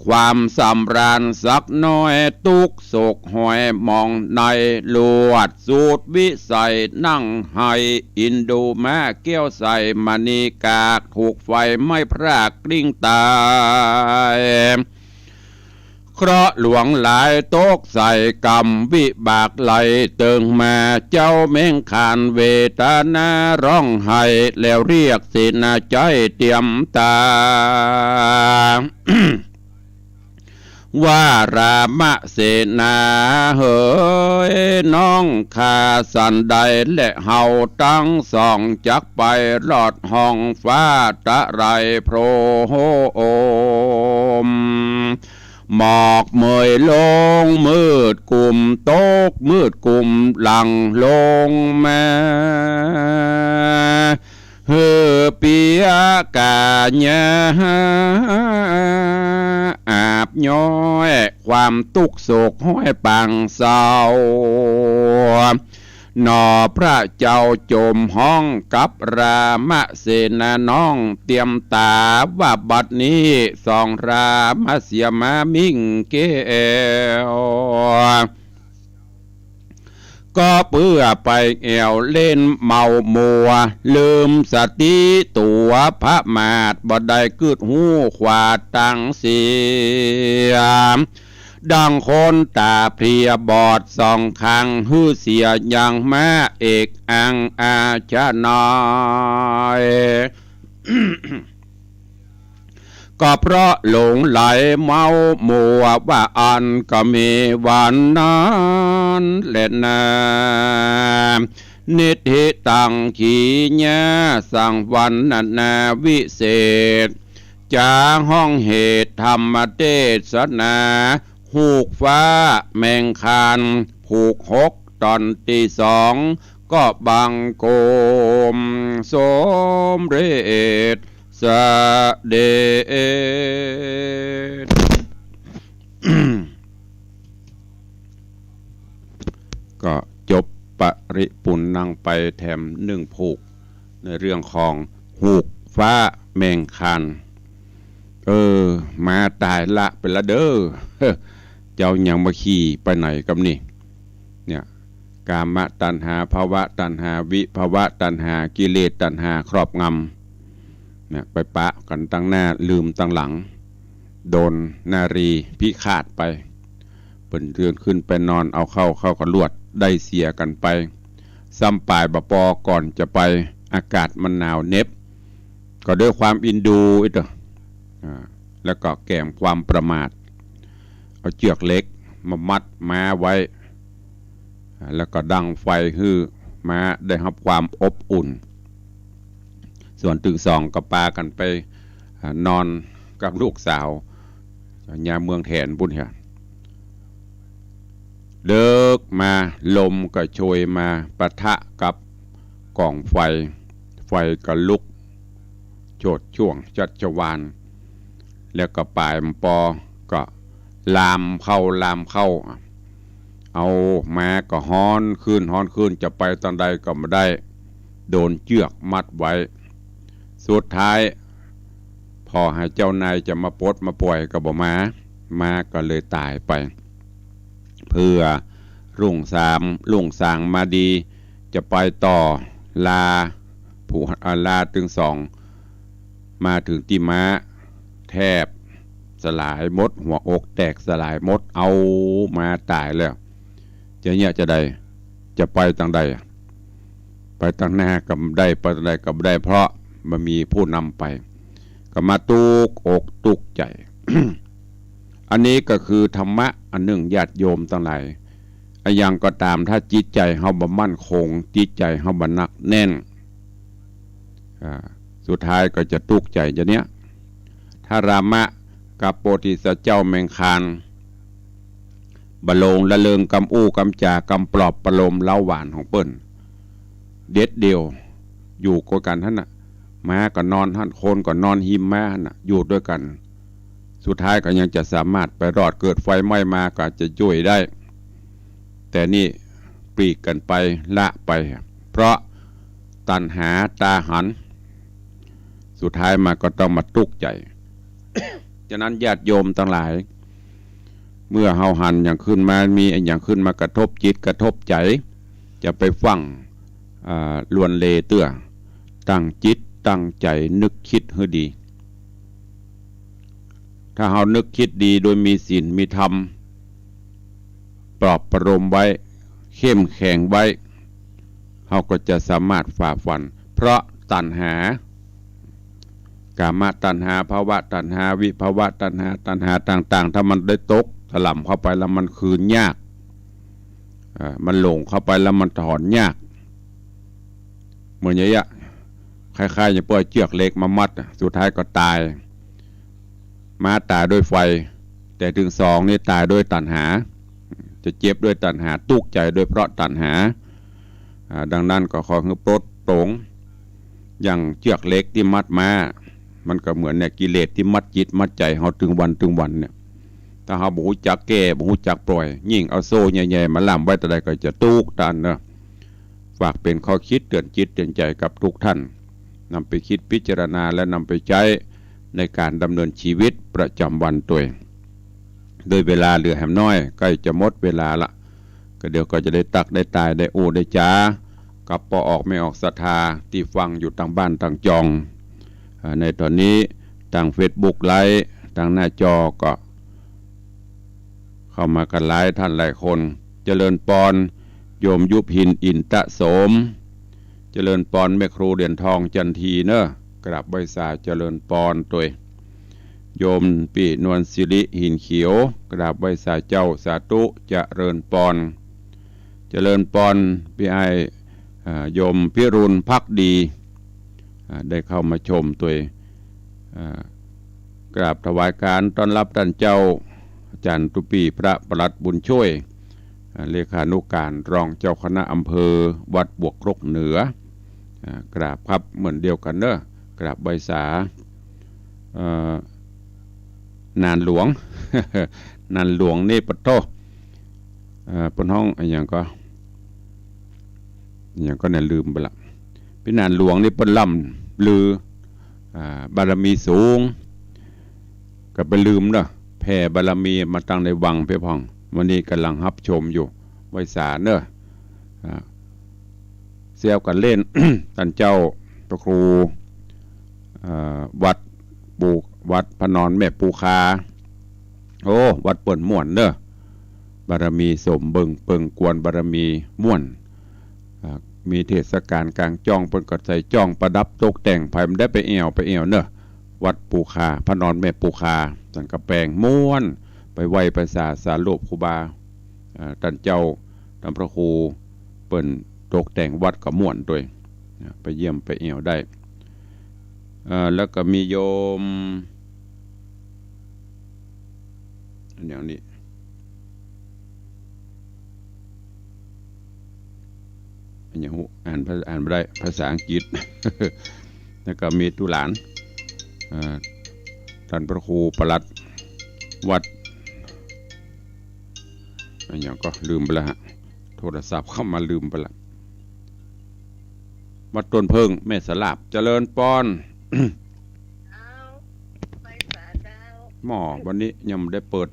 ความสำราญสักน้อยตุกโศกหอยมองในลวดสูตรวิสัยนั่งให้อินดูแม่เกี้ยวใส่มณีกากถูกไฟไม่พรากกลิ้งตายเคราะห์หลวงหลายโตกใส่กรรมวิบากไหลเติงมาเจ้าเม่งขานเวทนาร้องไห้แล้วเรียกสินาใจเตรียมตา ว่ารามเสนาเฮยน้องขาสันใดและเฮาตั้งสองจักไปลอดห้องฟ้าตะไรโพรโอมหมอกเมยลงมืดกลุ่มโตกมืดกลุ่มหลังลงมาเฮอปียกาญาอาบย้อยความตุกโศกห้อยปังเศร้านอพระเจ้าโจมห้องกับรามเสนาน้องเตรียมตาว่าบัดนี้สองรามเสียมามิ่งเกวก็เพื่อไปแอวเล่นเมามัวลืมสติตัวพระมาดบ่ได้กึดหูขวาตั้งเสียดังคนตาเพลียบอดสองข้างหื้อเสียอย่างแม่เอกอังอาชนอย ก็เพราะหลงไหลเมามัวว่าอันก็มีวันนั้นแหละนะนิธิตังขีญาสังวันนาวิเศษจาห้องเหตุธรรมเทศนาหูกฟ้าแมงคานผูกหกตอนตีสองก็บังโกมสมเรศสเดช ก็จบปริปุณนังไปแถมหนึ่งผูกในเรื่องของหูกฟ้าแมงคานมาตายละไปละเด้อ เจ้ายังมาขี่ไปไหนกับนี่เนี่ยกามตัณหาภาวะตัณหาวิภาวะตัณหากิเลสตัณหาครอบงำเนี่ยไปปะกันตั้งหน้าลืมตั้งหลังโดนนารีพิฆาตไปเปิ่นเรือนขึ้นไปนอนเอาเข้ากับลวดได้เสียกันไปซ้ำปลายบปอก่อนจะไปอากาศมันหนาวเน็บก็ด้วยความอินดูอีกแล้วก็แกมความประมาทเอาเชือกเล็กมามัดม้าไว้แล้วก็ดังไฟฮื้อม้าได้รับความอบอุ่นส่วนตึงสองก็ปากันไปนอนกับลูกสาวยามเมืองแทนบุญเหรอเลิกมาลมก็โชยมาปะทะกับกองไฟก็ลุกโชดช่วงจัดจวานแล้วก็ปลายมปอก็ลามเข้าเอามาก็ฮ้อนขึ้นจะไปตอนใดก็ไม่ได้โดนเชือกมัดไว้สุดท้ายพอให้เจ้านายจะมาปลดมาปล่อยก็บ่มาก็เลยตายไปเพื่อรุ่งสางมาดีจะไปต่อลาผู้ลาถึงสองมาถึงที่ม้าแทบสลายมดหัวอกแตกสลายมดเอามาตายแล้วจะได้จะไปทางใดไปทางหน้ากับได้ไปทางใดกับได้เพราะมันมีผู้นำไปก็มาตุกอกตุกใจ อันนี้ก็คือธรรมะอันหนึ่งญาติโยมทั้งหลายอย่างก็ตามถ้าจิตใจเฮาบ่มั่นคงจิตใจเฮาบ่หนักแน่นสุดท้ายก็จะตุกใจจะเนี้ยถ้ารามะกับโพธิสัตว์เจ้าแมงคานบะโลงละเลิงกำอู้กำจากำปลอบประโลมเล่าหวานของเปิ้นเด็ดเดียวอยู่กันท่านน่ะม้าก็นอนท่านโคนก็นอนหิมม้าน่ะอยู่ด้วยกันสุดท้ายก็ยังจะสามารถไปรอดเกิดไฟไหม้มาก็จะช่วยได้แต่นี่ปลีกกันไปละไปเพราะตัณหาตาหันสุดท้ายมาก็ต้องมาตุกใจ ฉะนั้นญาติโยมทั้งหลายเมื่อเฮาหันอย่างขึ้นมามีอย่างขึ้นมากระทบจิตกระทบใจจะไปฟังลวนเลเตื้อตั้งจิตตั้งใจนึกคิดให้ดีถ้าเฮานึกคิดดีโดยมีศีลมีธรรมปลอบประโลมไว้เข้มแข็งไว้เฮาก็จะสามารถฝ่าฟันเพราะตัณหากามตัณหาภาวะตัณหาวิภาวะตัณหาต่างๆถ้ามันได้ตกถล่ำเข้าไปแล้วมันคืนยากมันหลงเข้าไปแล้วมันถอนยากเหมือนอย่างเงี้ยคล้ายๆอย่างปล่อยเชือกเล็กมามัดสุดท้ายก็ตายม้าตายด้วยไฟแต่ถึงสองนี่ตายด้วยตัณหาจะเจ็บด้วยตัณหาตุกใจด้วยเพราะตัณหาดังนั้นก็ขอให้ปลดโปร่งอย่างเชือกเล็กที่มัดม้ามันก็เหมือนเนี่ยกิเลสที่มัดจิตมัดใจเฮาถึงวันเนี่ยถ้าเฮาบ่ฮู้จักแก้บ่ฮู้จักปล่อยยิ่งเอาโซ่ใหญ่ๆมาล่ามไว้แต่ใดก็จะตุกตันเนาะฝากเป็นข้อคิดเตือนจิตเตือนใจกับทุกท่านนำไปคิดพิจารณาและนำไปใช้ในการดำเนินชีวิตประจำวันตัวเองโดยเวลาเหลือแหมน้อยใกล้จะหมดเวลาละก็เดี๋ยวก็จะได้ตักได้ตายได้โอได้จ้ากับปอออกไม่ออกศรัทธาที่ฟังอยู่ทางบ้านทางจองในตอนนี้ทาง Facebook ไลฟ์ทางหน้าจอก็เข้ามากันหลายท่านหลายคนเจริญปอนโยมยุพินอินตะโสมเจริญปอนแม่ครูเด่นทองจันทีเนอะกราบใบสาเจริญปอนตัวโยมปีนวลศิริหินเขียวกราบใบสาเจ้าสาธุเจริญปอนเจริญปอนพี่ไอโยมพิรุณพักดีได้เข้ามาชมตัวกราบถวายการต้อนรับท่านเจ้าอาจารย์ตุปีพระประหลัดบุญช่วยเลขานุการรองเจ้าคณะอำเภอวัดบวกครกเหนือกราบครับเหมือนเดียวกันเนอะกราบใบสานานหลวง นานหลวงนี่ปะโตปนห้องอย่างก็เนี่ยลืมไปละพี่นานหลวงนี่ปนล่ำลือบารมีสูงก็ไปลืมเนอะแผ่บารมีมาตั้งในวังเพื่อพองวันนี้กำลังรับชมอยู่ไว้สาเนอะเสียวกันเล่น ท่านเจ้าพระครูวัดพนอนแม่ปูคาโอ้วัดเปิ่นม่วนเนอะบารมีสมเปิงกวนบารมีม่วนมีเทศกาลกลางจ้องเปิ่นก็ใส่จ้องประดับตกแต่งภายมันได้ไปเอวเนอะวัดปูคาพนอนแม่ปูคาสังกะแปลงม่วนไปไหวภาษาสารโลบครูบาท่านเจ้าท่านพระครูเปิ่นตกแต่งวัดกับม่วนด้วยไปเยี่ยมไปเอวได้แล้วก็มีโยมอย่างนี้อย่างอ่านไม่ได้ภาษาอังกฤษ แล้วก็มีตุหลานท่านพระครูประหลัดวัดอย่างก็ลืมไปแล้วฮะโทรศัพท์เข้ามาลืมไปละวัดต้นเพิงแม่สลาบเจริญปอนหม้อวันนี้ยังได้เปิด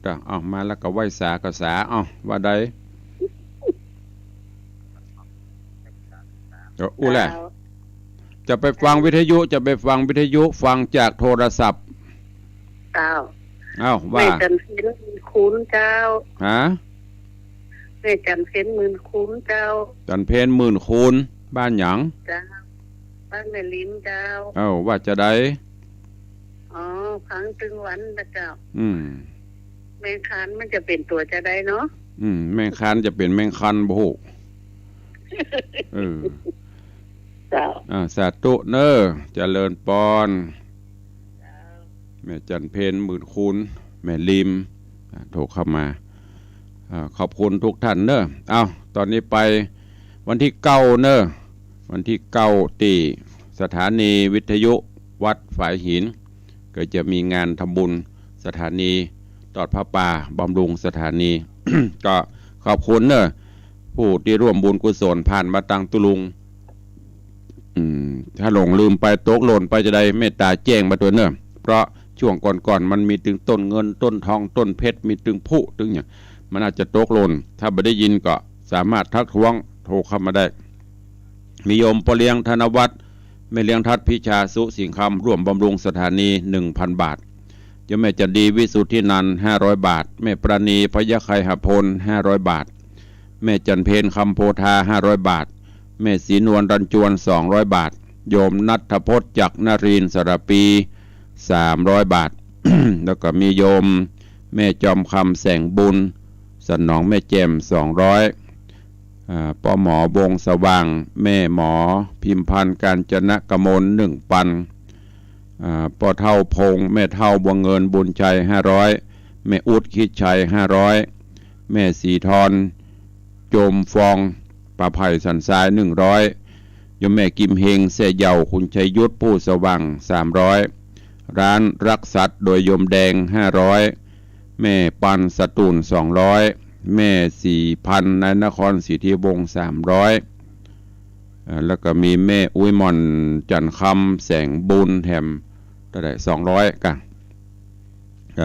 มาแล้วก็ไหว้สากษาว่าใดอู้แหละจะไปฟังวิทยุฟังจากโทรศัพท์ว่าแม่จันเพ็ญหมื่นคูณเจ้าแม่จันเพ็ญหมื่นคูณเจ้าจันเพ็ญหมื่นคูณบ้านหยังเจ้าบ้านแม่ลิ้นเจ้าว่าจะได้พังตึงวันนะเจ้าแมงคันมันจะเป็นตัวจะได้เนาะแมงคันจะเป็นแมงคันบ่ฮู้เจ้าสาธุเนอเจริญปอนแม่จันเพ็ญหมื่นคูณแม่ลิมโทรเข้ามาขอบคุณทุกท่านเนอะตอนนี้ไปวันที่9เนอะวันที่9ที่สถานีวิทยุวัดฝายหินก็จะมีงานทำบุญสถานีตอดพระป่าบำรุงสถานี ก็ขอบคุณเนอะผู้ที่ร่วมบุญกุศลผ่านมาตังตุลุงถ้าหลงลืมไปตกหล่นไปจะได้เมตตาแจ้งมาตัวเนอะเพราะ ช่วงก่อนๆมันมีถึงต้นเงินต้นทองต้นเพชรมีถึงผู้ถึงอย่างมันอาจจะตกหล่นถ้าไม่ได้ยินก็สามารถทักท้วงโทรเข้ามาได้มีโยมปเลียงธนวัฒน์แม่เลี้ยงทัดพิชาสุสิงคำร่วมบำรุงสถานี 1,000 บาทโยมแม่จันดีวิสุทธินันท์500 บาทแม่ปราณีพยาไคหพล500 บาทแม่จันเพนคำโพธา500 บาทแม่ศรีนวลรันจวน200 บาทโยมนัทพจน์จักรนรินทร์สระปี300 บาท แล้วก็มีโยมแม่จอมคำแสงบุญสนองแม่แจ่ม200ป้อหมอวงสว่างแม่หมอพิมพันธ์การจนะกมล1 ปันป้อเท่าพงแม่เท่าบัวเงินบุญชัย500แม่อุดคิดชัย500แม่สีทรโจมฟองปลาไผ่สันทราย100โยมแม่กิมเฮงเสยเยาคุณชัยยุทธผู้สว่าง300ร้านรักสัตว์โดยโยมแดง500แม่ปันสตูล200แม่4,000ในนครศรีธีวงศ์300แล้วก็มีแม่อุ้ยมอนจันคำแสงบุญแถมได้200กัน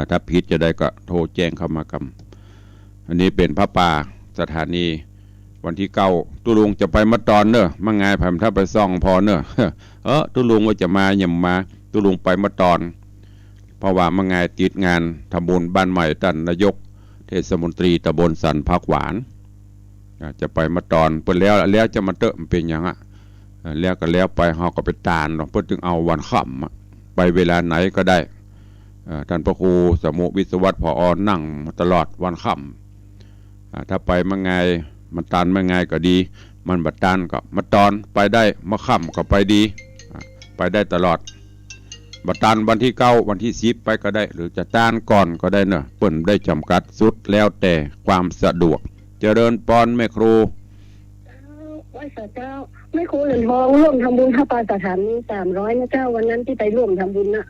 ถ้าผิดจะได้ก็โทรแจ้งเข้ามากำอันนี้เป็นพระป่าสถานีวันที่9ตุลุงจะไปมาตอนเนอะมังไงผมถ้าไปซ่องพอเนอะตุลุงว่าจะมาอย่ามาตุลุงไปมาตอนเพราะว่ามังไงติดงานทำบุญบ้านใหม่ท่านนายกเทศมนตรีตำบลสันพักหวานจะไปมาตอนเปิดแล้วจะมาเตอะมันเป็นอย่างแล้วก็แล้วไปเฮาก็ไปตานเพื่อถึงเอาวันค่ำไปเวลาไหนก็ได้ท่านพระครูสมุวิศวัตรผอนั่งตลอดวันค่ำถ้าไปมังไงมันตันมังไงก็ดีมันบัดตันก็มาตอนไปได้มาค่ำก็ไปดีไปได้ตลอดบัดตันวันที่9วันที่10ไปก็ได้หรือจะตานก่อนก็ได้เนอะเปิ่นได้จำกัดสุดแล้วแต่ความสะดวกเจริญปอนแม่ครูไหว้เจ้าแม่ครูเหรียญทองร่วมทำบุญพระป่าสถานี300นะเจ้าวันนั้นที่ไปร่วมทำบุญนะ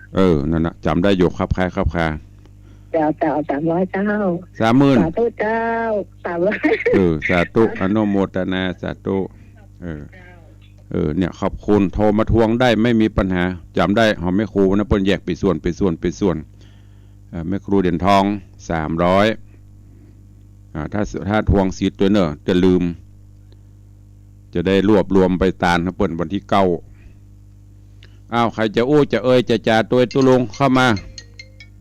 นั่นนะจำได้อยู่ครับใครเจ้า300เจ้า30,000สาธุเจ้า300สาธุอนุโมทนาสาธุเนี่ยขอบคุณโทรมาทวงได้ไม่มีปัญหาจำได้หอมแม่ครูนะเปิ้นแยกไปส่วนแม่ครูเหรียญทอง300ถ้าทวงสิทธิ์ตัวเนอะจะลืมจะได้รวบรวมไปตานนะเปิ้นวันที่9ใครจะอู้จะจะจ่าตัวตุลงเข้ามา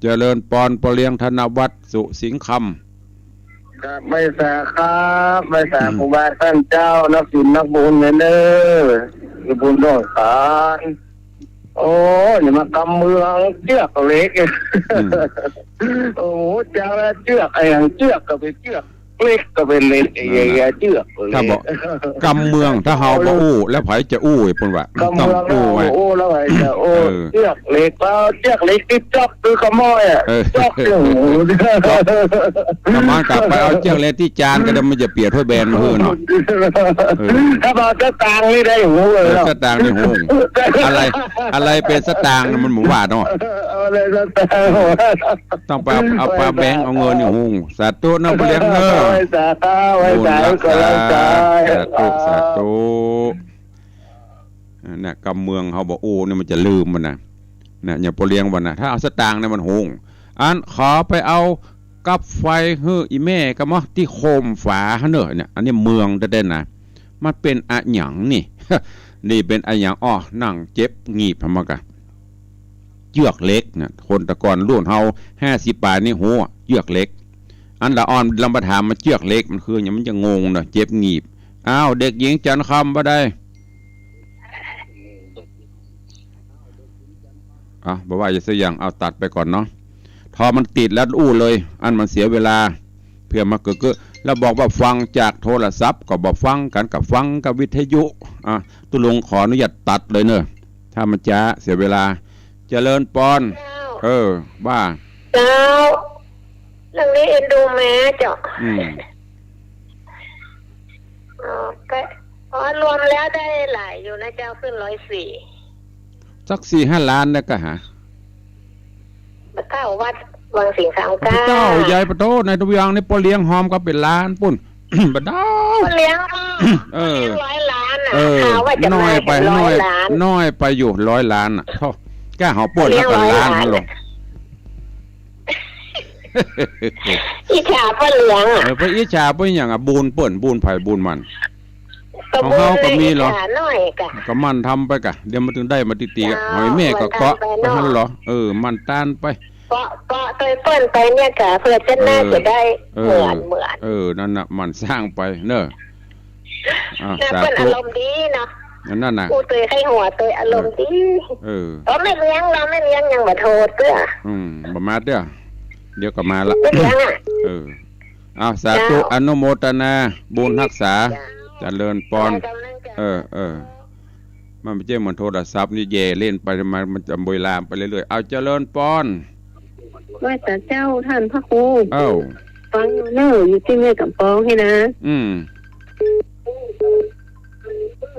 เจริญปอนปเลียงธนวัฒน์สุสิงคำครับไม่แสครับไม่แสครูบาท่านเจ้านักศิลป์นักบุญเนคือบุญร่วมกันโอ้อย่ามากำเมืองเชือกเล็กโอ้เจ้าเชือกไอ้อย่างเชือกก็เป็นเชือกเล็กก็เป็นเล็กไอ้เชือกถ้าบอกกำเมืองถ้าเฮาบ่อู้แล้วไผจะอู้ไอ้พุ่นว่าก ำเมืองอู้แล้วไผจะเชือกเล็กแล้วเชือกเล็กที่จอกคือขโมยจอกอยู่ถ้ามันกลับไปเอาเชือกเล็กที่จานก็ได้มันจะเปียกถ้วยแบนมื้อเนาะถ้าบอกสตางค์นี่ได้หูเลยสตางค์นี่หูอะไรเป็นสตางค์มันหมูบาทเนาะอะไรสตางค์ต้องไปเอาปลาแบงค์เอาเงินนี่หูสาธุนำไปเลี้ยงเด้อสาธุเนี่ยกำเมืองเขาบอกอู้เนี่ยมันจะลืมมันนะอย่าพอเลี้ยงวันนะถ้าเอาสตางค์เนี่ยมันหงขอไปเอากับไฟอีแม่กับมะที่โคมฝาเนอะเนี่ยอันนี้เมืองเด่นนะมันเป็นอะหยังนี่นี่เป็นอะหยังนั่งเจ็บงีบทำมากะเยือกเล็กเนี่ยคนตะกอนรุ่นเฮา50 บาทนี่หัวเยือกเล็กอันละอ่อนลำบะถามมันเชือกเล็กมันคืออย่างมันจะงงเนอะเจ็บงีบเด็กหญิงจันคำบ่ได้บอกว่าจะเสียอย่างเอาตัดไปก่อนเนาะทอมันติดแล้วอู้เลยอันมันเสียเวลาเพื่อมาเกิดแล้วบอกว่าฟังจากโทรศัพท์ก็บอกฟังกันกับฟังกับวิทยุตุลงขออนุญาตตัดเลยเนอะถ้ามันจะเสียเวลาเจริญปอนว่าเจ้าเรื่องนี้เอ็นดูแม่เจ้าก็รวมแล้วได้หลายอยู่นะเจ้าขึ้น104สัก 4-5 ล้านนะก็หาบัดเก้าวัดวังสิงห์39เจ้าใหญ่ปะโตในตัวอย่างในปอเลี้ยงหอมก็เป็นล้านปุ่นบัดดาวปอเลี้ยง100 ล้านว่าจะน้อยไปน้อยไปอยู่100 ล้านเท่าแก้หอป่นแล้วก็ล้านลง อิจฉาป้าเหลืองอ่ะ ไปอิจฉาไปอย่างอ่ะบูนเปิ่นบูนไผ่บูนมัน ก็ ของเขาก็มีเหรอ อิจฉาหน่อยกะ ก็มันทำไปกะเดี๋ยวมันถึงได้มาตีๆกะหอยแม่ก็เกาะไปหันเหรอมันต้านไปเกาะตัวเปิ้นไปเนี่ยกะเพื่อจะน่าจะได้เหมือน นั่นน่ะมันสร้างไปเนอะน่าเปิ้นอารมณ์ดีเนาะนั่นน่ะกูตัวให้หัวตัวอารมณ์ดีเราไม่เลี้ยงยังบ่โทษเด้อบ่มาเด้อเดี๋ยวก็มาละไม่เลี้ยงอ่ะสาธุอนุโมทนาบุญรักษาเจริญพรมันไม่ใช่เหมือนโทรศัพท์นี่แย่เล่นไปมันจะบ่อยลามไปเรื่อยๆเอาเจริญพรว่าแต่เจ้าท่านพระครูฟังเนออยู่ที่แม่กับปองให้นะ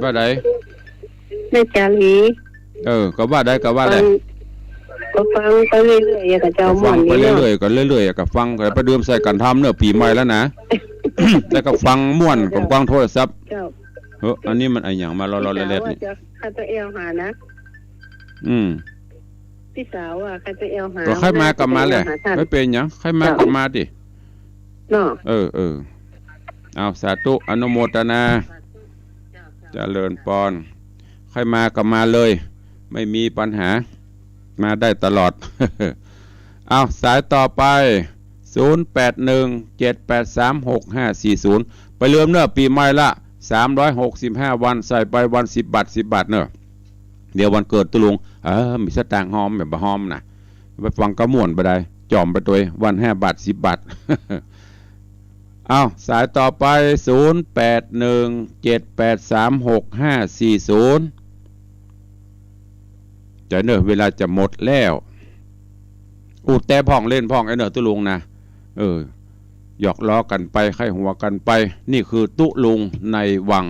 ว่าไดแม่จารีก็ว่าได้ก็ว่าได้ก็ฟังไปเรื่อยๆกับเจ้าม่วนนี่ไปเรื่อยๆก็เรื่อยๆก็ฟังก็ไปดื่มใส่กันทำเนอะปีใหม่แล้วนะแต่ก็ฟังม่วนของฟังโทรศัพท์อันนี้มันไอ้หยังมารอๆเล็ดๆนี่ข้าไปเอวหานะพี่สาวใครไปเอวหาก็ใครมากับมาแหละไม่เป็นหยังใครมากับมาดิเนาะเอาสาธุอนุโมทนาเจริญพรใครมากับมาเลยไม่มีปัญหามาได้ตลอด เอาสายต่อไป0817836540ไปเริ่มเนอะปีใหม่ละ365วันใส่ไปวัน10 บาท10 บาทเนอะเดี๋ยววันเกิดตุลุงมีสตางค์หอมแบบบะหอมนะไปฟังกระม่วนไปได้จอมไปตัววัน5 บาท10 บาท เอาสายต่อไป0817836540จะเนอะเวลาจะหมดแล้วแต่พ่องเล่นพ่องไอ้เนอะตุลุงนะหยอกล้อกันไปไข้หัวกันไปนี่คือตุลุงในวัง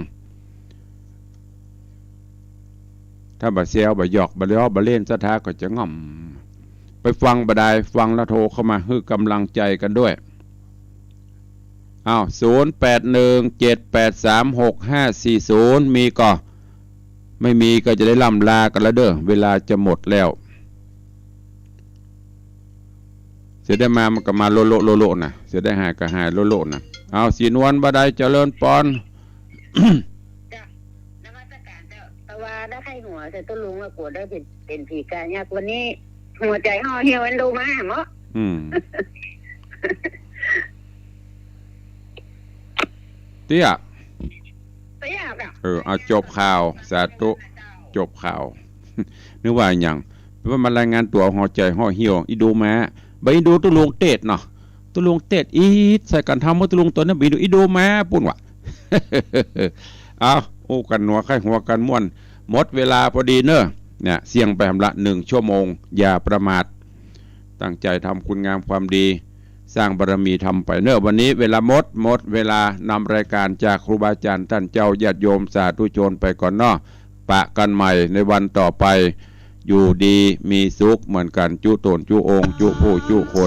ถ้าบะเซลบะหยอกบะล้อบะเล่นสะท้าก็จะง่อมไปฟังบะได้ฟังแล้วโทรเข้ามาให้กำลังใจกันด้วย0817836540มีก็ไม่มีก็จะได้ล่ำลากันแล้วเด้อเวลาจะหมดแล้วเสียได้มามันก็มาโลนะเสียได้หายก็หายโลนะเอาสีนวลบดายเจริญปอนนวัตการเจ้าตะวันได้ให้หัวแต่ต้นลุงว่ากลัวได้เป็นผีกายากวันนี้หัวใจห่อเหี่ยวอันดูมาเหรอเตี้ยเอาจบข่าวสาธุจบข่าวนึกว่าอย่างว่ามารายงานตัวห่อใจห่อเหี่ยวอีดูมาใบดูตุลุงเตดเนาะตุลุงเตดอีใส่กันทำว่าตุลุงตัวนั้นใบดูอีดูมาปุ่นวะเอากันหัวไข้หัวกันม่วนหมดเวลาพอดีเนอะเนี่ยเสี่ยงไปทำละ1 ชั่วโมงอย่าประมาทตั้งใจทำคุณงามความดีสร้างบารมีทำไปเนอะวันนี้เวลาหมดเวลานำรายการจากครูบาอาจารย์ท่านเจ้าญาติโยมสาธุชนไปก่อนเนาะปะกันใหม่ในวันต่อไปอยู่ดีมีสุขเหมือนกันจุตนจุองจุผู้จุคน